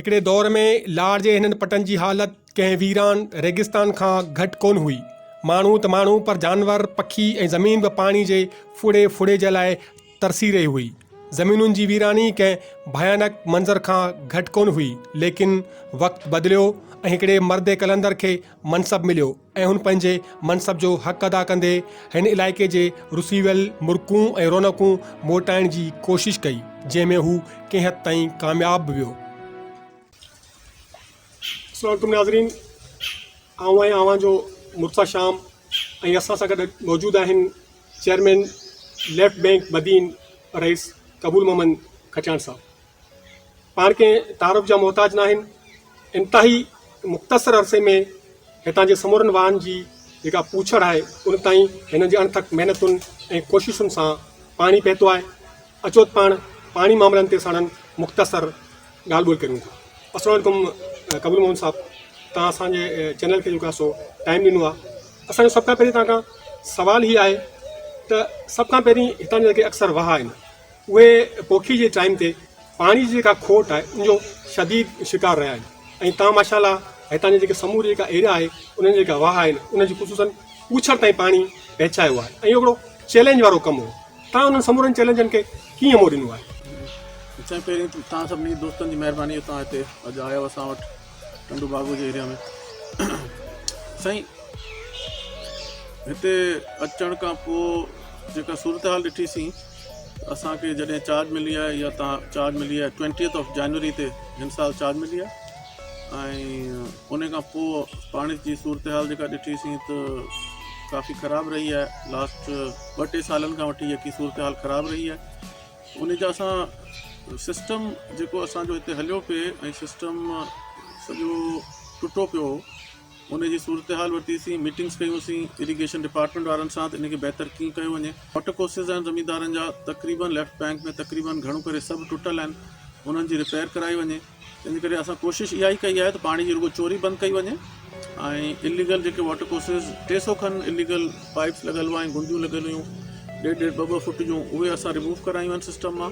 हिकिड़े दौर में लाड़ जे हिननि पटनि जी हालत कंहिं वीरान रेगिस्तान खां घटि कोन हुई। माण्हू त माण्हू पर जानवर पखी ऐं ज़मीन बि पाणी जे फुड़े फुड़े जे लाइ तरसी रही हुई। ज़मीनुनि जी वीरानी कंहिं भयानक मंज़र खां घटि कोन हुई। लेकिन वक़्तु बदिलियो ऐं हिकिड़े मर्द कलंदर खे मनसब मिलियो ऐं हुन पंहिंजे मनसब जो हक़ अदा कंदे हिन इलाइक़े जे रुसी वियल मुर्कूं ऐं रौनकूं मोटाइण जी कोशिश कई, जंहिंमें हू कंहिं हद ताईं कामयाब बि वियो। अस्सलामुअलैकुम नाज़रीन, आऊं ऐं आवां जो मुर्तज़ा शाम ऐं असां सां गॾु मौजूदु आहिनि chairman left bank Badin rice कबूल मोहम्मद खटियाण साहब। पाण कंहिं तारुफ़ जा मोहताज न आहिनि। इंतिहाई मुख़्तसर अरसे में हितां जे समूरनि वाहन जी जेका पूछड़ आहे उन ताईं हिन जी अणथक महिनतुनि ऐं कोशिशुनि सां पाणी पहुतो आहे। अचो त पाण पाणी मामलनि ते साणनि मुख़्तसर ॻाल्हि ॿोल करियूं था। अस्सलामुअलैकुम कबूल मोहम्मद साहब, तव्हां असांजे चैनल खे जेको आहे सो टाइम ॾिनो आहे। असांजो सभ खां पहिरीं तव्हां खां सवाल ई आहे त सभ खां पहिरीं हितां जा जेके अक्सर वाह आहिनि उहे पोखी जे टाइम ते पाणी जी जेका खोट आहे उनजो शदीद शिकार रहिया आहिनि ऐं तव्हां माशाल्लाह हितां जी जेके समूरी जेका एरिया आहे उन्हनि जेका वाह आहिनि उनजी ख़ुशूसन पूछड़ ताईं पाणी पहुचायो आहे ऐं इहो हिकिड़ो चैलेंज वारो कमु हो। तव्हां उन्हनि समूरनि चैलेंजनि खे कीअं मोड़ ॾिनो आहे? असां पहिरीं तव्हां सभिनी दोस्तनि जी महिरबानी तव्हां हिते अॼु आयो असां वटि टंडू बागो जे एरिया में। साईं, हिते अचण खां पोइ जेका सूरत हाल ॾिठीसीं, असांखे जॾहिं चार्ज मिली आहे या तव्हां चार्ज मिली आहे 20 जनवरी ते हिन साल चार्ज मिली आहे ऐं उन खां पोइ पाणी जी सूरत हाल जेका ॾिठीसीं त काफ़ी ख़राबु रही आहे। लास्ट 2-3 सालनि खां वठी जेकी सूरत हाल ख़राबु रही आहे उन जा असां सिस्टम जेको असांजो हिते हलियो पिए ऐं सिस्टम सॼो टुटो पियो, उन जी सूरत हाल वरितीसीं, मीटिंग्स कयूंसीं इरीगेशन डिपार्टमेंट वारनि सां त इनखे बहितर कीअं कयो वञे। वाटर कोर्सिस आहिनि ज़मींदारनि जा तक़रीबन लेफ्ट बैंक में तक़रीबन घणो करे सभु टुटल आहिनि, उन्हनि जी रिपेयर कराई वञे। तंहिंजे करे असां कोशिशि इहा ई कई आहे त पाणी जी रुगो चोरी बंदि कई वञे ऐं इलीगल जेके वाटर कोर्सिस 300 खनि इलीगल पाइप्स लॻल हुआ ऐं गुंडियूं लॻल हुयूं 1.5-2 फुट जूं, उहे असां रिमूव करायूं आहिनि सिस्टम मां।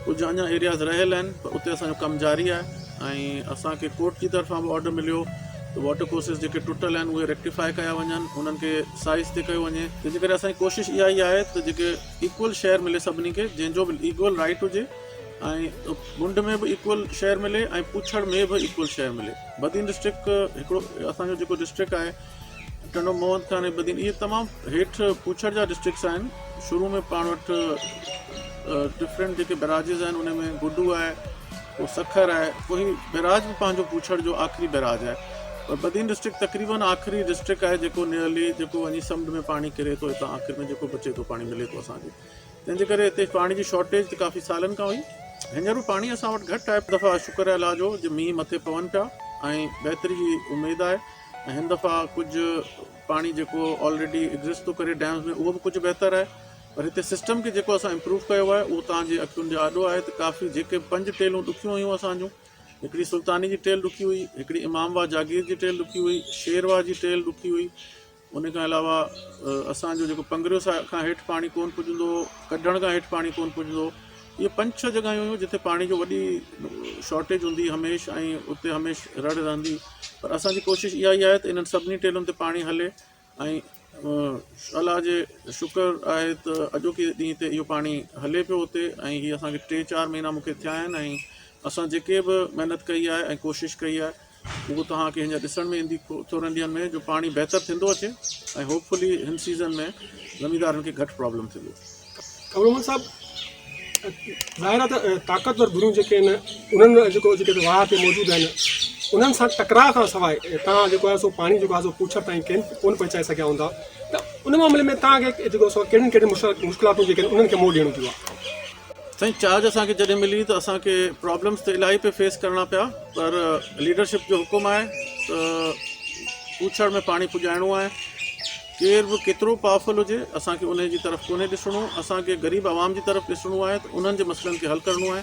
कुझु अञा एरियाज़ रहियल आहिनि पर उते असांजो कमु जारी आहे ऐं असांखे कोर्ट जी तरफ़ां बि ऑर्डर मिलियो त वाटर कोर्सिस जेके टुटल आहिनि उहे रेक्टिफाई कया वञनि, उन्हनि खे साइज़ ते कयो वञे। तंहिंजे करे असांजी कोशिशि इहा ई आहे त जेके इक्वल शेयर मिले सभिनी खे, जंहिंजो बि इक्वल राइट हुजे ऐं मुंड में बि इक्वल शेयर मिले ऐं पुछड़ में बि इक्वल शेयर मिले। बदीन डिस्ट्रिक्ट हिकिड़ो असांजो जेको डिस्ट्रिक्ट आहे टंडो मोहम्मद खान ऐं बदीन, इहे तमामु हेठि पुछड़ जा डिस्ट्रिक्ट्स आहिनि। शुरू में पाण वटि डिफरेंट जेके बैराजिस आहिनि उन में गुडू आहे, पोइ सखर आहे, कोई बैराज बि पंहिंजो पुछड़ जो आख़िरी बैराज आहे। पर बदीन डिस्ट्रिक्ट तक़रीबन आख़िरी डिस्ट्रिक्ट आहे जेको नियरली जेको वञी समुंड में पाणी किरे थो, हितां आख़िर में जेको बचे थो पाणी मिले थो असांखे। तंहिंजे करे हिते पाणी जी शॉर्टेज त काफ़ी सालनि खां हुई। हींअर बि पाणी असां वटि घटि आहे। दफ़ा शुक्र अलाह जो जो मींहुं मथे पवनि पिया ऐं बहितरी जी उमेदु आहे ऐं हिन दफ़ा कुझु पाणी जेको ऑलरेडी एग्ज़िस्ट थो करे डैम्स में उहो बि कुझु बहितर आहे। पर हिते सिस्टम खे जेको असां इम्प्रूव कयो आहे उहो तव्हांजे अखियुनि जो आॾो आहे त काफ़ी जेके 5 टेलूं ॾुखियूं हुयूं असांजूं, हिकिड़ी सुल्तानी जी टेल ॾुखी हुई, हिकिड़ी इमामवा जागीर जी टेल ॾुखी हुई, शेरवा जी टेल ॾुखी हुई। उन खां अलावा असांजो जेको पंगरियो खां हेठि पाणी कोन पुॼंदो, कढण खां हेठि पाणी कोन पुॼंदो, इहे 5-6 जॻहियूं हुयूं जिते पाणी जो वॾी शॉर्टेज हूंदी हमेशह ऐं उते हमेशह रड़ रहंदी। पर असांजी कोशिशि इहा ई आहे त इन्हनि सभिनी टेलुनि ते पाणी हले ऐं अलाह जे शुक्र आहे त अॼोके ॾींहं ते इहो पाणी हले पियो हुते ऐं हीअ असांखे 3-4 महीना मूंखे थिया आहिनि ऐं असां जेके बि महिनत कई आहे ऐं कोशिशि कई आहे उहो तव्हांखे हींअर ॾिसण में ईंदी थोरनि ॾींहंनि में जो पाणी बहितर थींदो अचे ऐं होपफुली हिन सीज़न में ज़मींदारनि खे घटि प्रॉब्लम थींदो। कबूल मोहम्मद साहब, ज़ाहिर आहे त ताक़तवर गुरूं जेके आहिनि उन्हनि जेके वाह ते मौजूदु आहिनि उन्हनि सां टकराव खां सवाइ तव्हां जेको आहे सो पाणी जेको आहे सो पूछड़ ताईं कोन पहुचाए सघिया हूंदा, त उन मामले में तव्हांखे जेको सो कहिड़ियुनि मुश्किलातूं जेके आहिनि उन्हनि खे मोड़ ॾियणो पियो आहे? साईं, चार्ज असांखे जॾहिं मिली त असांखे प्रॉब्लम्स त इलाही पे फेस करणा पिया, पर लीडरशिप जो हुकुम आहे त पूछड़ में पाणी पुॼाइणो आहे। केर बि केतिरो पावरफुल हुजे असांखे उन जी तरफ़ कोन्हे ॾिसणो, असांखे ग़रीब आवाम जी तरफ़ ॾिसणो आहे त उन्हनि जे मसइलनि खे हल करिणो आहे।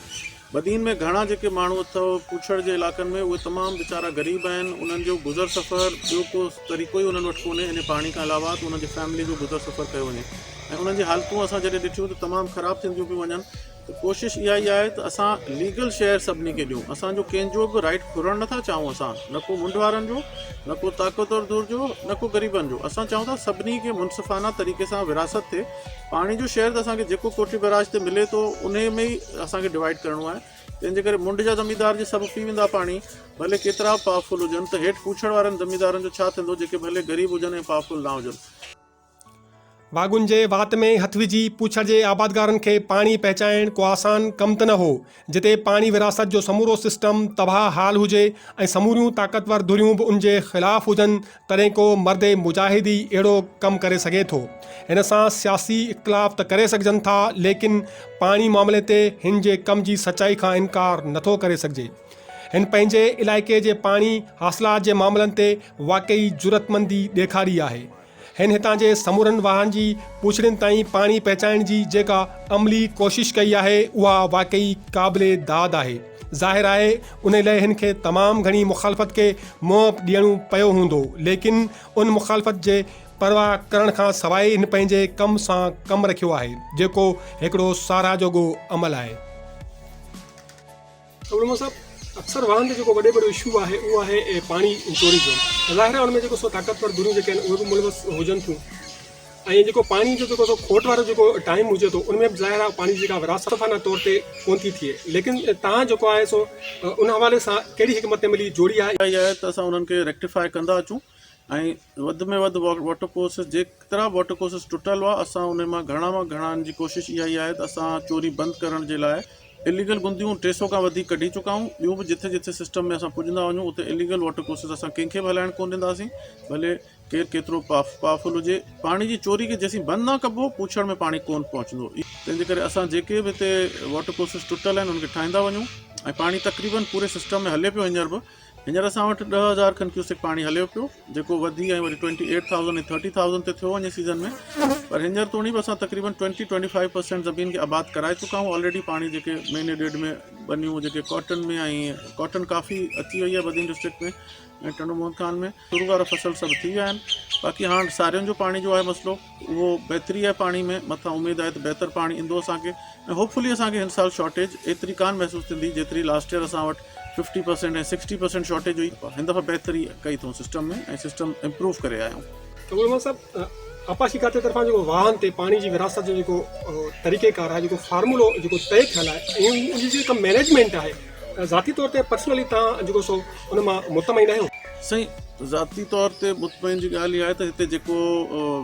बदीन में घणा जेके माण्हू अथव पूछड़ जे इलाइक़नि में उहे तमामु वीचारा ग़रीब आहिनि, उन्हनि जो गुज़र सफ़र ॿियो को तरीक़ो ई उन्हनि वटि कोन्हे इन पाणी खां अलावा त उन्हनि जी फैमिली जो गुज़र सफ़र कयो वञे। ऐं उन्हनि जी हालतूं असां जॾहिं ॾिठियूं त तमामु ख़राबु थींदियूं पियूं वञनि। त कोशिशि इहा ई आहे त असां लीगल शेयर सभिनी खे ॾियूं। असांजो कंहिंजो बि राइट खुरणु नथा चाहियूं असां, न को मुंड वारनि जो, न को ताक़तवर दूर जो, न को ग़रीबनि जो। असां चाहियूं था सभिनी खे मुनसिफ़ाना तरीक़े सां विरासत थिए। पाणी जो शेयर त असांखे जेको कोठी बैराज ते मिले थो उन में ई असांखे डिवाइड करिणो आहे। तंहिंजे करे मुंड जा ज़मींदार जे सभु पी वेंदा पाणी, भले केतिरा पावरफुल हुजनि। त हेठि पुछड़ वारनि ज़मींदारनि जो छा थींदो जेके भले ग़रीब हुजनि ऐं पावरफुल न हुजनि। बागुनि जे वात में हथ विझी पुछड़ जे आबादगारनि खे पाणी पहुचाइण को आसान कमु त न हो। जिते पाणी विरासत जो समूरो सिस्टम तबाह हाल हुजे ऐं समूरियूं ताक़तवर धुरियूं बि उन जे ख़िलाफ़ हुजनि, तॾहिं को मर्द मुजाहिद ई अहिड़ो कमु करे सघे थो। हिन सां सियासी इख़्तिलाफ़ त करे सघजनि था, लेकिन पाणी मामले ते हिन जे कम जी सचाई खां इनकार नथो करे सघिजे। हिन पंहिंजे इलाइक़े जे पाणी हासिलात जे मामलनि ते वाक़ई ज़रूरतमंदी ॾेखारी आहे। हिन हितां जे समूरनि वाहन जी पुछड़ियुनि ताईं पाणी पहुचाइण जी जेका अमली कोशिश कई आहे उहा वाक़ई क़ाबिले दाद आहे। ज़ाहिर आहे उन लाइ हिन खे तमामु घणी मुखालफ़त खे मुंहुं ॾियणो पियो हूंदो, लेकिन उन मुखालफ़त जे परवाह करण खां सवाइ हिन पंहिंजे कम सां कमु रखियो आहे, जेको हिकिड़ो साराह जोॻो अमल आहे। अक्सर वाहन जो वॾे वॾो इशू आहे उहो आहे पाणी चोरी जो। ज़ाहिर आहे उनमें जेको सो ताक़तवर धुरियूं जेके आहिनि उहे बि मुलवस हुजनि थियूं, ऐं जेको पाणी जो जेको सो खोट वारो जेको टाइम हुजे थो उनमें बि ज़ाहिर आहे पाणी जेका विरासताना तौर ते कोन थी थिए। लेकिन तव्हां जेको आहे सो उन हवाले सां कहिड़ी हिकमत अमली जोड़ी आहे? इहा आहे त असां उन्हनि खे रेक्टिफाई कंदा अचूं ऐं वधि में वधि वाटर कोर्सिस जेतिरा वाटर कोर्सिस टुटल हुआ असां उन मां घणानि जी कोशिशि इहा ई आहे त असां चोरी बंदि करण जे लाइ इलीगल गुंदियूं 300 खां वधीक कढी चुका आहियूं। ॿियूं बि जिथे जिथे सिस्टम में असां पुॼंदा वञूं उते इलीगल वाटर कोर्सिस असां कंहिंखे बि हलाइण कोन ॾींदासीं, भले केरु केतिरो पावरफुल हुजे। पाणी जी चोरी खे जेसीं बंदि न कबो पुछड़ में पाणी कोन पहुचंदो। तंहिंजे करे असां जेके बि हिते वाटर कोर्सिस टुटल आहिनि उनखे ठाहींदा वञूं ऐं पाणी तक़रीबन पूरे सिस्टम में हले पियो। हींअर असां वटि 10,000 खनि क्यूसेक पाणी हले पियो, जेको वधी ऐं वरी 28,000 ऐं 30,000 ते थियो वञे सीज़न में। पर हींअर तोणी बि असां तक़रीबन 20-25% ज़मीन खे आबाद कराए चुका आहियूं ऑलरेडी। पाणी जेके महीने ॾेढ में बनियूं जेके कॉटन में ऐं कॉटन काफ़ी अची वई आहे बदीन डिस्ट्रिक्ट में ऐं टंडो मोहन खान में शुरू वारा फसल सभु थी विया आहिनि। बाक़ी हाणे सारियुनि जो पाणी जो आहे मसइलो उहो बहितरी आहे। पाणी में मथां उमेदु आहे त बहितर पाणी ईंदो असांखे, ऐं होपफुली असांखे हिन साल शॉर्टेज एतिरी कान महसूसु थींदी जेतिरी लास्ट ईयर असां वटि 50% ऐं 60% शॉर्टेज हुई। हिन दफ़ा बहितरी कई अथऊं सिस्टम में ऐं सिस्टम इम्प्रूव करे आया आहियूं। आपाशी खाते तरफ़ां जेको वाहन ते पाणी जी विरासत जो जेको तरीक़ेकार आहे, जेको फार्मूलो जेको तय थियल आहे, ऐं उनजी जेका मैनेजमेंट आहे, ज़ाती तौर ते पर्सनली तव्हां जेको सो उन मां मुतमइन आहियो? सही, ज़ाती तौर ते मुतमइन जी ॻाल्हि इहा आहे त हिते जेको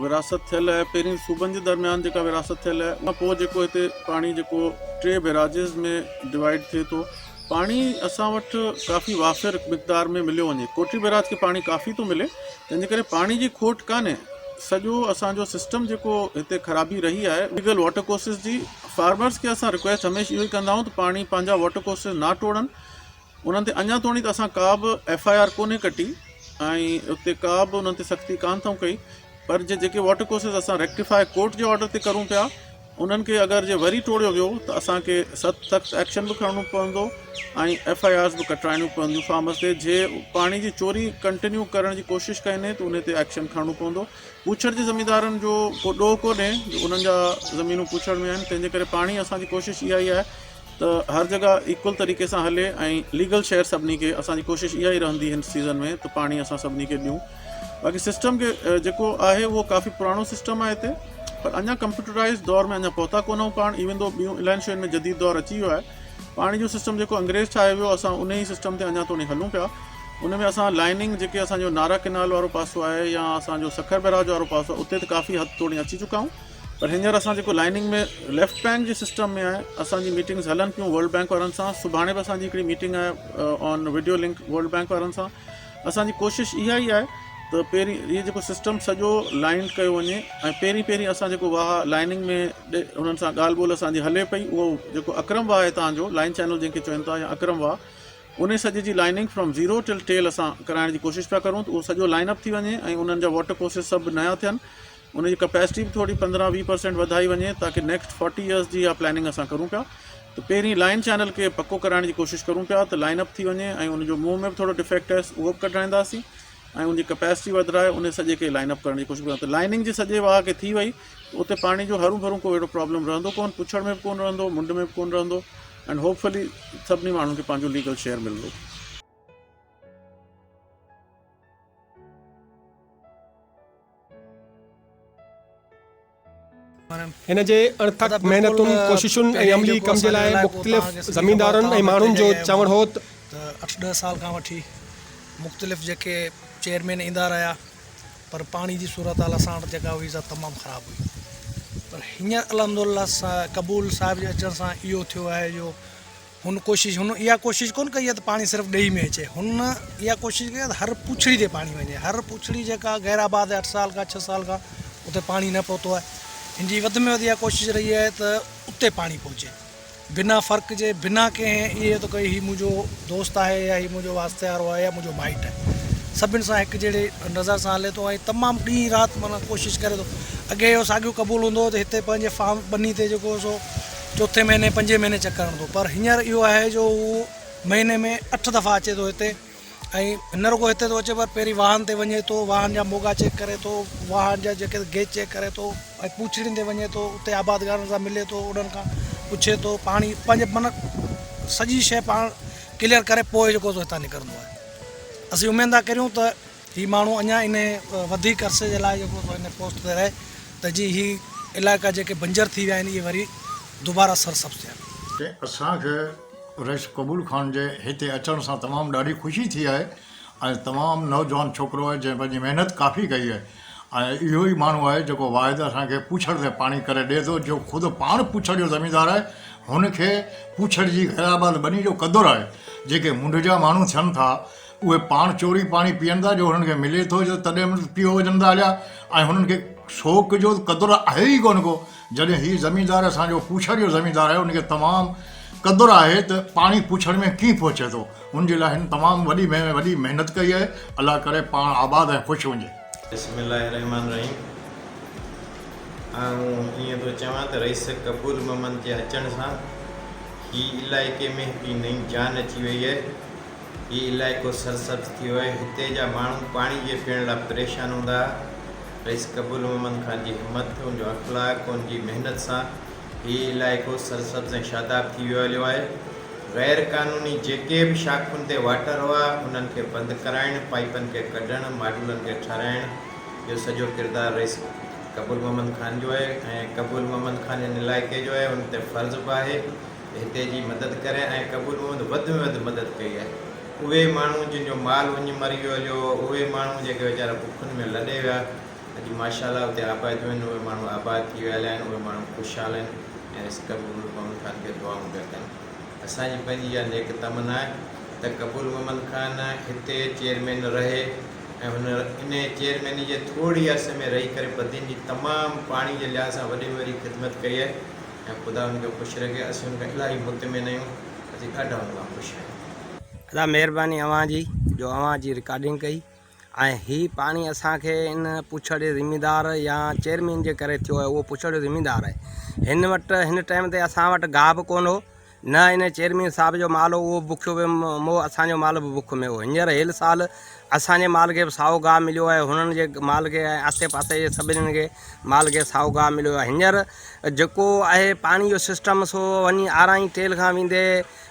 विरासत थियल आहे, पहिरीं सूबनि जे दरमियान जेका विरासत थियल आहे, उन खां पोइ जेको हिते पाणी जेको 3 बैराजिस में डिवाइड थिए थो, पाणी असां वटि काफ़ी वाफ़िर मिक़दार में मिलियो वञे। कोठी बैराज खे पाणी काफ़ी थो मिले, तंहिंजे करे पाणी जी खोट कान्हे। सॼो असांजो सिस्टम जेको हिते ख़राबी रही आहे लीगल वाटर कोर्सिस जी, फार्मर्स खे असां रिक्वेस्ट हमेशह इहो ई कंदा आहियूं त पाणी पंहिंजा वाटर कोर्सिस न टोड़नि। उन्हनि ते अञा ताईं त असां का बि FIR कोन्हे कटी ऐं उते का बि उन्हनि ते सख़्ती कान अथऊं कई, पर जेके वाटर कोर्सिस असां रेक्टिफाई कोर्ट जे ऑर्डर ते करूं पिया, उन्हनि खे अगरि जे वरी टोड़ियो वियो त असांखे सख़्तु एक्शन बि खणणो पवंदो ऐं FIRs बि कटाइणियूं पवंदियूं फार्मर्स ते। जे पाणी जी चोरी कंटिन्यू करण जी कोशिशि कनि त उन ते एक्शन खणणो पवंदो। पुछड़ जे ज़मींदारनि जो को ॾोह कोन्हे, उन्हनि जा ज़मीनूं पुछड़ में आहिनि, तंहिंजे करे पाणी असांजी कोशिशि इहा ई आहे त हर जॻह इक्वल तरीक़े सां हले ऐं लीगल शेयर सभिनी खे। असांजी कोशिशि इहा ई रहंदी हिन सीज़न में त पाणी असां सभिनी खे ॾियूं। बाक़ी सिस्टम खे जेको आहे उहो काफ़ी पुराणो सिस्टम आहे हिते, पर अञा कंप्यूटराइज़ दौर में अञा पहुता कोन आहियूं पाण, इवन दो ॿियूं इलाही शयुनि में जदीद दौर अची वियो आहे। पाणी जो सिस्टम जेको अंग्रेज़ ठाहे वियो, असां उन ई सिस्टम ते अञा ताईं हलूं पिया। उन में असां लाइनिंग जेके असांजो नारा किनाल वारो पासो आहे या असांजो सखर बैराज वारो पासो आहे, उते त काफ़ी हद ताईं अची चुका आहियूं। पर हींअर असां जेको लाइनिंग में लेफ्ट बैंक जे सिस्टम में आहे, असांजी मीटिंग्स हलनि पियूं वर्ल्ड बैंक वारनि सां। सुभाणे बि असांजी हिकिड़ी मीटिंग आहे on video link world bank वारनि सां। असांजी कोशिशि इहा ई आहे त पहिरीं इहो जेको सिस्टम सॼो लाइन कयो वञे ऐं पहिरीं असां जेको वाह लाइनिंग में उन्हनि सां ॻाल्हि ॿोल असांजी हले पई, उहो जेको अक्रम वाह आहे तव्हांजो लाइन चैनल जंहिंखे चवनि था या अक्रम वाह, उन सॼे जी लाइनिंग फ्रॉम 0 टिल टेल असां कराइण जी कोशिशि पिया करूं त उहो सॼो लाइनअप थी वञे ऐं उन्हनि जा वाटर कोर्सिस सभु नया थियनि। उनजी कैपेसिटी बि थोरी 15-20% वधाई वञे ताकी नेक्स्ट 40 years जी इहा प्लानिंग असां करूं पिया। त पहिरीं लाइन चैनल खे पको कराइण जी कोशिशि करूं पिया त लाइनअप थी वञे ऐं उनजो मुंहं में बि थोरो डिफेक्ट आहे उहो बि कढाईंदासीं ऐं उनजी कैपेसिटी वधाए उन सॼे खे लाइनअप करण जी कोशिशि कयूं। त लाइनिंग जे सॼे वाह खे थी वई उते पानी जो हरूं भरूं कोई अहिड़ो प्रॉब्लम रहंदो कोन, पुछड़ में बि कोन रहंदो, मुंड में बि कोन रहंदो एंड होपफुली सभिनी माण्हुनि खे पंहिंजो लीगल शेयर मिलंदो। हिन जे अणथक महिनतुनि कोशिशुनि ऐं अमली कम जे लाइ मुख़्तलिफ़ ज़मींदारनि ऐं माण्हुनि जो चवणु हो त 8-10 साल खां वठी मुख़्तलिफ़ जेके चेयरमैन ईंदा रहिया, पर पाणी जी सूरत हाल असां वटि जेका हुई सा तमामु ख़राबु हुई। पर हींअर अलहमदुलिल्लाह सां कबूल साहिब जे अचण सां इहो थियो आहे जो हुन इहा कोशिशि कोन कई आहे त पाणी सिर्फ़ु ॾेई में अचे, हुन इहा कोशिशि कई आहे त हर पुछड़ी ते पाणी वञे। हर पुछड़ी जेका गैराबाद 8 साल खां 6 साल खां उते पाणी न पहुतो आहे, हिन जी वधि में वधि इहा कोशिशि रही आहे त उते पाणी पहुचे बिना फ़र्क़ जे, बिना कंहिं इहे त कोई हीउ मुंहिंजो दोस्त आहे या हीउ मुंहिंजो वास्ते वारो आहे या मुंहिंजो माइट आहे, सभिनि सां हिकु जहिड़े नज़र सां हले थो ऐं तमामु ॾींहुं राति माना कोशिशि करे थो। अॻे इहो साॻियो क़बूल हूंदो हो त हिते पंहिंजे फार्म बनी ते जेको सो 4थे महीने 5 महीने चकर हणंदो, पर हींअर इहो आहे जो उहो महीने में 8 दफ़ा अचे थो हिते। ऐं न रुगो हिते थो अचे पर पहिरीं वाहन ते वञे थो, वाहन जा मोगा चेक करे थो, वाहन जा जेके गेज चेक करे थो, ऐं पूछड़ियुनि ते वञे थो, उते आबादगारनि सां मिले थो, उन्हनि खां पुछे थो, पाणी पंहिंजे माना सॼी शइ पाण क्लियर करे पोइ जेको सो हितां निकिरंदो आहे। असीं उमेद था करियूं त हीउ माण्हू अञा इन वधीक अरसे जे लाइ जेको हिन पोस्ट ते रहे त जी ही इलाइक़ा जेके बंजर थी विया आहिनि इहे वरी दुबारा सरसब्ज़ थियनि। असांखे रईस कबूल खान जे हिते अचण सां तमामु ॾाढी ख़ुशी थी आहे ऐं तमामु नौजवान छोकिरो आहे जंहिं पंहिंजी महिनत काफ़ी कई आहे ऐं इहो ई माण्हू आहे जेको वाहिद असांखे पुछड़ ते पाणी करे ॾिए थो, जो ख़ुदि पाण पुछड़ जो ज़मींदार आहे। हुनखे पुछड़ जी गैराबाद बनी जो क़दुरु आहे। जेके मुंड जा माण्हू थियनि था उहे पाण चोरी पाणी पीअनि था, जो हुननि खे मिले थो जो तॾहिं पियो वञनि था हलिया, ऐं हुननि खे शौक़ जो क़दुरु आहे ई कोन को। जॾहिं हीउ ज़मींदार असांजो पुछड़ जो ज़मींदार आहे, उनखे तमामु क़दुरु आहे त पाणी पुछड़ में कीअं पहुचे थो, हुनजे लाइ हिन तमामु वॾी महिनत कई आहे। अलाह करे पाण आबाद ऐं ख़ुशि हुजे। बिस्मिल्लाहिर्रहमानिर्रहीम। ईअं थो चवां त रईस कबूल मोहम्मद जे अचण सां ही इलाइक़े में हिकिड़ी नई जान अची वई आहे। हीउ इलाइक़ो सरसब्ज़ थी वियो आहे। हिते जा माण्हू पाणी जे पीअण लाइ परेशान हूंदा हुआ। रईस कबूल मोहम्मद खान जी हिम्मत, हुनजो अख़लाक़, हुनजी महिनत सां हीउ इलाइक़ो सरसब्ज़ ऐं शादाब थी वियो हलियो आहे। गैर क़ानूनी जेके बि शाख़ुनि ते वाटर हुआ उन्हनि खे बंदि कराइणु, पाइपनि खे कढणु, माडुलनि खे ठाराइणु, इहो सॼो किरदारु रईस कबूल मोहम्मद खान जो आहे। ऐं कबूल मोहम्मद खान हिन इलाइक़े जो आहे, हुन ते फ़र्ज़ु बि आहे हिते जी मदद करे। ऐं कबूल मोहम्मद वधि में वधि मदद कई आहे। उहे माण्हू जिन जो माल वञी मरी वियो हलियो, उहे माण्हू जेके वीचारा बुखनि में लॾे विया, अॼु माशाल्लाह उते आबादियूं आहिनि, उहे माण्हू आबाद थी विया आहिनि, उहे माण्हू ख़ुशहाल आहिनि ऐं रईस कबूल मोहम्मद खान खे दुआऊं पिया कनि। असांजी पंहिंजी इहा नेक तमन्ना आहे त कबूल मोहम्मद खान हिते चेयरमैन रहे ऐं हुन इन चेयरमैनी जे थोरी अर्से में रही करे बदीन जी तमामु पाणी जे लिहाज़ सां वॾी में वॾी ख़िदमत कई आहे ऐं ख़ुदा हुनखे ख़ुशि रखे। असीं हुनखे इलाही मुतमिन आहियूं, असीं ॾाढा हुन खां ख़ुशि आहियूं। अदा महिरबानी अव्हां जी जो अव्हां जी रिकॉर्डिंग कई ऐं हीउ पाणी असांखे इन पुछड़ जे ज़िमीदार या चेयरमैन जे करे थियो आहे। उहो पुछड़ जो ज़िमीदार आहे। हिन वटि हिन टाइम ते असां वटि गाह बि कोन हो, न इन चेयरमैन साहिब जो माल हो उहो बुखियो वियो, असांजो माल बि बुख में हो। हींअर हेल साल असांजे माल खे बि साओ गाह मिलियो आहे, हुननि जे माल खे आसे पासे जे सभिनीनि खे माल खे साओ गाह मिलियो आहे। हींअर जेको आहे पाणी जो सिस्टम सो वञी आराई टेल खां वेंदे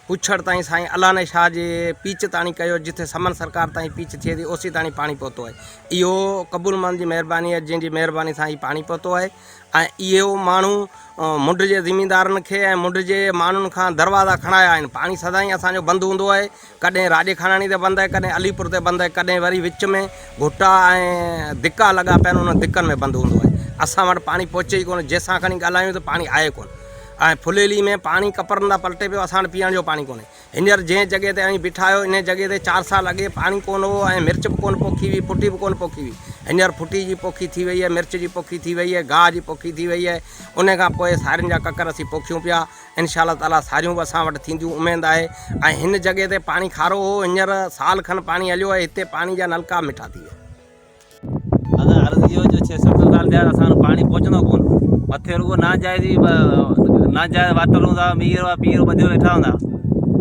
पुछड़ ताईं साईं अलाने शाह जे पीच ताणी कयो, जिथे समन सरकार ताईं पीच थिए थी ओसी ताणी पाणी पहुतो आहे। इहो कबूल मान जी महिरबानी आहे, जंहिंजी महिरबानी सां ही पाणी पहुतो आहे। ऐं इहो माण्हू मुंड जे ज़िमीदारनि खे ऐं मुंड जे माण्हुनि खां दरवाज़ा खणाया आहिनि। पाणी सदाईं असांजो बंदि हूंदो आहे, कॾहिं राजे खानाणी ते बंदि आहे, कॾहिं अलीपुर ते बंदि आहे, कॾहिं वरी विच में घुटा ऐं धिका लॻा पिया आहिनि, उन धिकनि में बंदि हूंदो आहे। असां वटि पाणी पहुचे ई कोन, जंहिंसां खणी ॻाल्हायूं त पाणी आहे कोन। ऐं फुलेली में पाणी कपरंदा पलटे पियो, असां वटि पीअण जो पाणी कोन्हे। हींअर जंहिं जॻह ते ऐं बीठा आहियो इन जॻह ते 4 साल अॻे पाणी कोन हो ऐं मिर्च बि कोन पोखी हुई, फुटी बि कोन पोखी हुई। हींअर फुटी जी पोखी थी वई आहे, मिर्च जी पोखी थी वई आहे, गाह जी पोखी थी वई आहे। उन खां पोइ सारियुनि जा ककर असीं पोखियूं पिया। इंशाअल्लाह ताला सारियूं बि असां वटि थींदियूं, उमेद आहे। ऐं हिन जॻह ते पाणी खारो हो, हींअर साल खनि पाणी हलियो आहे, हिते पाणी जा नलका मिठा थी विया। अगरि अर्ज़ु इहो जो 6-7 साल थिया असांजो पाणी पहुचंदो कोन, मथे रुगो नाजाइज़ वाटर हूंदा, पीर ॿधियो वेठा हूंदा।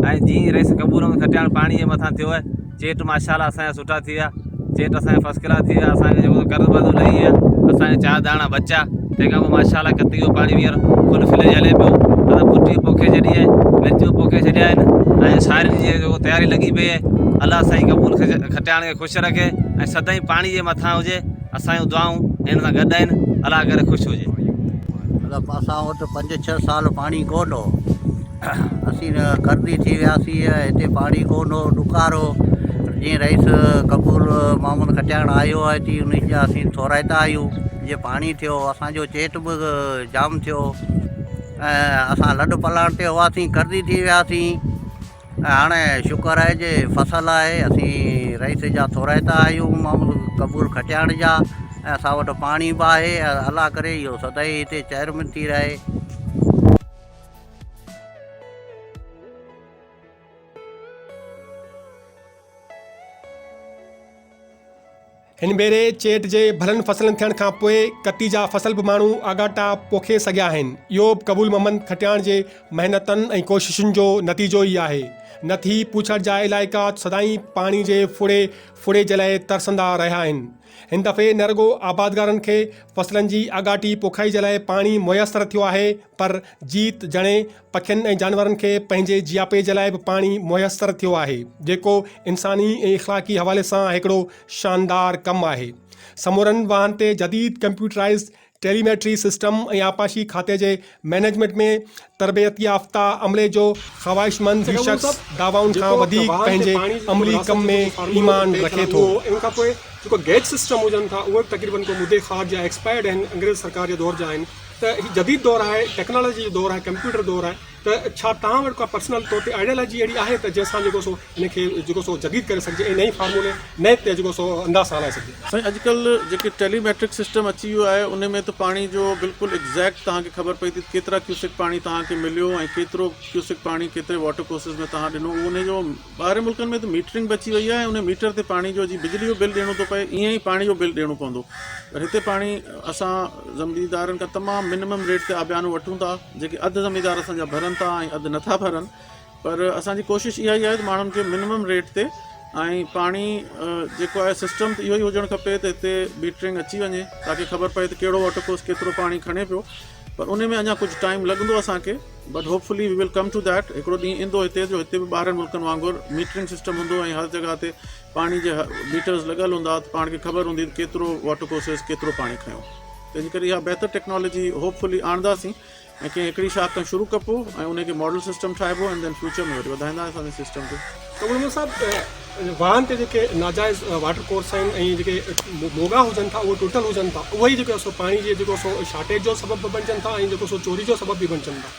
ऐं जीअं रईस कबूल में खटियाण पाणी जे मथां थियो आहे, चेट माशाल्लाह असांजा सुठा थी विया, चेट असांजा फर्स्ट क्लास थी विया, असांखे जेको कर्ज़ वर्ज़ लही विया, असांजा 4 दाणा बचा तंहिंखां पोइ माशाला कती जो पाणी हींअर फुल फिल हले पियो। असां पुठी पोखे छॾी आहे, मिर्चूं पोखे छॾिया आहिनि ऐं सारियुनि जी जेको तयारी लॻी पई आहे। अलाह साईं कबूल खटियाण खे ख़ुशि रखे ऐं सदाईं पाणी जे मथां हुजे। असांजूं दुआऊं हिन सां गॾु आहिनि। अलाह करे ख़ुशि हुजे। मतिलबु असां वटि 5-6 साल पाणी कोन हो। असीं कर्दी थी वियासीं, हिते पाणी कोन हो, ॾुकार हो। जीअं रईस कबूल मोहम्मद खटियाण आयो आहे थी, उन जा असीं थोराइता आहियूं। जीअं पाणी थियो, असांजो चेट बि जाम थियो ऐं असां लॾ पलाण ते हुआसीं, कर्दी थी वियासीं। ऐं हाणे शुक्र आहे जे फसल आहे, असीं रईस जा थोराइता आहियूं मोहम्मद कबूल खटियाण जा, ऐं असां वटि पाणी बि आहे। अलाह करे इहो सदाईं हिते चेयरमैन थी रहे। हिन भेरे चेट जे भलनि फसलनि थियण खां पोइ कती जा फसल बि माण्हू आगाटा पोखे सघिया आहिनि। इहो बि कबूल मोहम्मद खटियाण जे महिनतनि ऐं कोशिशुनि जो नतीजो ई आहे। न थी पुछड़ जा इलाइक़ा सदाईं पाणी जे फुड़े जे लाइ तरसंदा रहिया आहिनि। हिन दफ़े न रुॻो आबादगारनि खे फसलनि जी आगाटी पोखाई जे लाइ पाणी मुयसरु थियो आहे, पर जीत जणे पखियुनि ऐं जानवरनि खे पंहिंजे जियापे जे लाइ बि पाणी मुयसरु थियो आहे, जेको इंसानी ऐं इख़लाक़ी हवाले सां हिकिड़ो शानदार कमु आहे। समूरनि वाहन ते जदीद कंप्यूटराइज़ टेलीमेट्री सिस्टम ऐं आपाशी खाते जे मैनेजमेंट में तरबियत याफ़्ता अमले जो ख़्वाहिशमंद शख़्स दावाउनि खां वधीक पंहिंजे अमली कम में ईमान रखे थो। इन खां पोइ जेको गैस सिस्टम हुजनि था उहे तक़रीबन को मुदे ख़ार जा एक्सपायर्ड आहिनि, अंग्रेज़ सरकार जे दौर जा आहिनि। त हीउ जदीद दौर आहे, टेक्नोलॉजी जो दौर आहे, कंप्यूटर दौर आहे। त छा तव्हां वटि का पर्सनल तौर ते आइडियोलॉजी अहिड़ी आहे त जंहिंसां जेको सो इनखे जेको सो जदीद करे सघिजे ऐं नई फार्मूले नए ते जेको सो अंदाज़ सां हलाए सघिजे? साईं अॼुकल्ह जेके टेलीमेट्रिक सिस्टम अची वियो आहे, उन में त पाणी जो बिल्कुलु एग्ज़ैक्ट तव्हांखे ख़बर पई थी केतिरा क्यूसिक पाणी तव्हांखे मिलियो ऐं केतिरो क्यूसिक पाणी केतिरे वाटर कोर्सिस में तव्हां ॾिनो। उन जो ॿाहिरि मुल्कनि में त मीटरिंग बि अची वई आहे ऐं उन मीटर ते पाणी जो जीअं बिजली जो बिल ॾियणो थो पए, ईअं ई पाणी जो बिल ॾियणो पवंदो। पर हिते पाणी असां ज़मींदारनि खां तमामु मिनिमम रेट ते आबियानो वठूं था, जेके अधु ज़मींदार असांजा भरनि था ऐं अधु नथा भरनि। पर असांजी कोशिशि इहा ई आहे त माण्हुनि खे मिनिमम रेट ते ऐं पाणी जेको आहे सिस्टम त इहो ई हुजणु खपे त हिते मीटरिंग अची वञे ताकी ख़बर पए त कहिड़ो वाटर कोर्स केतिरो पाणी खणे पियो। पर उन में अञा कुझु टाइम लॻंदो असांखे, but hopefully V will come to that. हिकिड़ो ॾींहुं ईंदो हिते जो हिते बि ॿाहिरनि मुल्कनि वांगुरु मीटरिंग सिस्टम हूंदो ऐं हर जॻह ते पाणी जे मीटर्स लॻल हूंदा त पाण खे ख़बर हूंदी त केतिरो वाटर कोर्सेस केतिरो पाणी खयो। तंहिंजे करे इहा बहितर टेक्नोलॉजी होपफुली आणंदासीं ऐं कंहिं हिकिड़ी शाख खां शुरू कबो ऐं उनखे मॉडल सिस्टम ठाहिबो ऐं देन फ्यूचर में वरी वधाईंदासीं असांजे सिस्टम खे। कबूल मोहम्मद साहब, वाहन ते जेके नाजाइज़ वाटर कोर्स आहिनि ऐं जेके मोगा हुजनि था उहे टोटल हुजनि था, उहे ई जेको सो पाणी जे जेको सो शार्टेज जो सबबु बणिजनि था ऐं जेको सो चोरी जो सबबु बि बणिजनि था।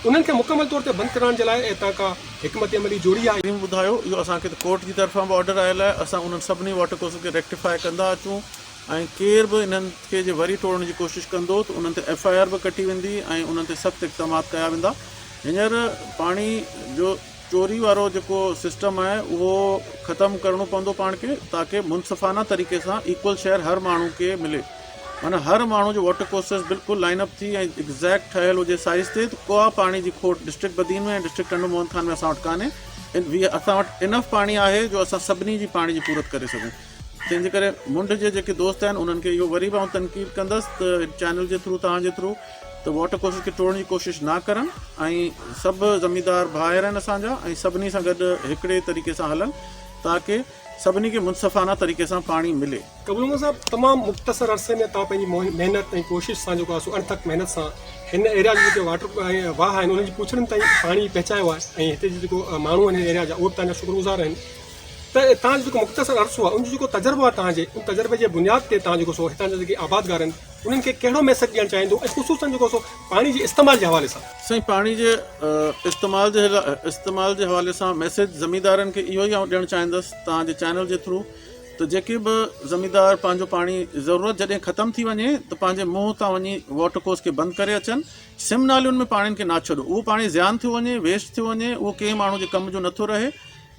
उन्हनि खे मुकमल तौर ते बंदि करण जे लाइ हितां का हिकमत अमली जोड़ी आहे। ॿुधायो इहो असांखे त कोर्ट जी तरफ़ां बि ऑर्डर आयल आहे, असां उन्हनि सभिनी वाटर कोर्स खे रेक्टिफाई कंदा अचूं ऐं केर बि इन्हनि खे जे वरी तोड़ण जी कोशिशि कंदो त उन्हनि ते FIR बि कटी वेंदी ऐं उन्हनि ते सख़्तु इक़दामात कया वेंदा। हींअर पाणी जो चोरी वारो जेको सिस्टम आहे उहो ख़तमु करिणो पवंदो पाण खे ताकी मुनसिफ़ाना तरीक़े सां इक्वल शेयर हर माण्हू खे मिले। माना हर माण्हू जो वाटर कोर्सेस बिल्कुलु लाइनअप थी ऐं एग्ज़ैक्ट ठहियलु हुजे साइज़ ते, त को पाणी जी खोट डिस्ट्रिक्ट बदीन में ऐं डिस्ट्रिक्ट टंडो मोहन खान में असां वटि कान्हे। असां वटि इनफ पाणी आहे जो असां सभिनी जी पाणी जी पूरत करे सघूं। तंहिंजे करे मुंड जे जेके दोस्त आहिनि उन्हनि खे इहो वरी बि आउं तनक़ीद कंदसि त चैनल जे थ्रू तव्हांजे थ्रू त वाटर कोर्सेस खे तोड़ण जी कोशिशि न करनि ऐं सभु ज़मींदार भाइर आहिनि असांजा ऐं सभिनी सां गॾु हिकिड़े तरीक़े सां हलनि ताकी सभिनी खे मुनसिफ़ाना तरीक़े सां पाणी मिले। कबूल मोहम्मद साहब, तमामु मुख़्तसर अरसे में तव्हां पंहिंजी महिनत ऐं कोशिशि सां जेको आहे अणथक महिनत सां हिन एरिया जी जेके वाटर वाह आहिनि उन्हनि जी पुछड़नि ताईं पाणी पहुचायो आहे ऐं हिते जी जेको माण्हू आहिनि एरिया जा उहे बि तव्हांजा शुक्रगुज़ार आहिनि। त तव्हांजो जेको मुख़्तसर अरसो आहे उनजो जेको तजुर्बो आहे तव्हांजे उन तजुर्बे जे बुनियाद ते तव्हां जेको सो हितां जा जेके आबादगार आहिनि उन्हनि खे कहिड़ो मैसेज ॾियणु चाहींदो ऐं ख़ुसूसन जेको सो पाणी जे इस्तेमाल जे हवाले सां? साईं पाणी जे इस्तेमाल जे हवाले सां मैसेज ज़मींदारनि खे इहो ई आउं ॾियणु चाहींदुसि तव्हांजे चैनल जे थ्रू त जेके बि ज़मींदार पंहिंजो पाणी ज़रूरत जॾहिं ख़तमु थी वञे त पंहिंजे मुंहं तां वञी वाटर कोर्स खे बंदि करे अचनि। सिम नालियुनि में पाणीनि खे न छॾो, उहो पाणी ज़ियान थियो वञे, वेस्ट थियो वञे, उहो कंहिं माण्हू जे कम जो नथो रहे।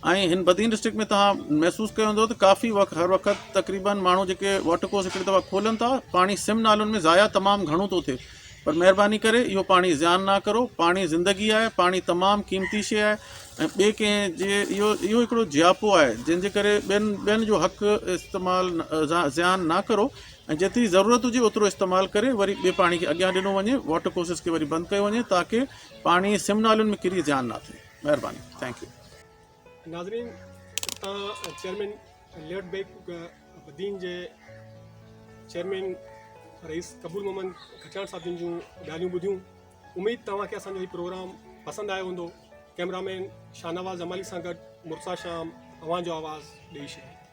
ऐं हिन बदीन डिस्ट्रिक्ट में तव्हां महसूसु कयो हूंदो त काफ़ी हर वक़्तु तक़रीबन माण्हू जेके वाटर कोर्स हिकिड़ी दफ़ा खोलनि था पाणी सिम नालुनि में ज़ाया तमामु घणो थो थिए। पर महिरबानी करे इहो पाणी ज़ियान न करो। पाणी ज़िंदगी आहे, पाणी तमामु क़ीमती शइ आहे ऐं ॿिए कंहिं जे इहो हिकिड़ो जियापो आहे जंहिंजे करे ॿियनि जो हक़ इस्तेमालु ज़ियान न करो। ऐं जेतिरी ज़रूरत हुजे ओतिरो इस्तेमालु करे वरी ॿिए पाणी खे अॻियां ॾिनो वञे, वाटर कोर्सिस खे वरी बंदि कयो वञे ताकी पाणी सिम नालियुनि में किरी ज़्यान न थिए। महिरबानी, थैंक यू। नाज़रीन, तव्हां चेयरमैन लेफ्ट बैंक बदीन जे चेयरमैन रईस कबूल मोहम्मद खटियाण साहिब जूं ॻाल्हियूं ॿुधियूं। उमेद तव्हांखे असांजो हीउ प्रोग्राम पसंदि आयो हूंदो। कैमरामैन शाहनवाज़ अमाली सां गॾु मुर्सा शाम, अवां जो आवाज़ ॾेई छॾियो।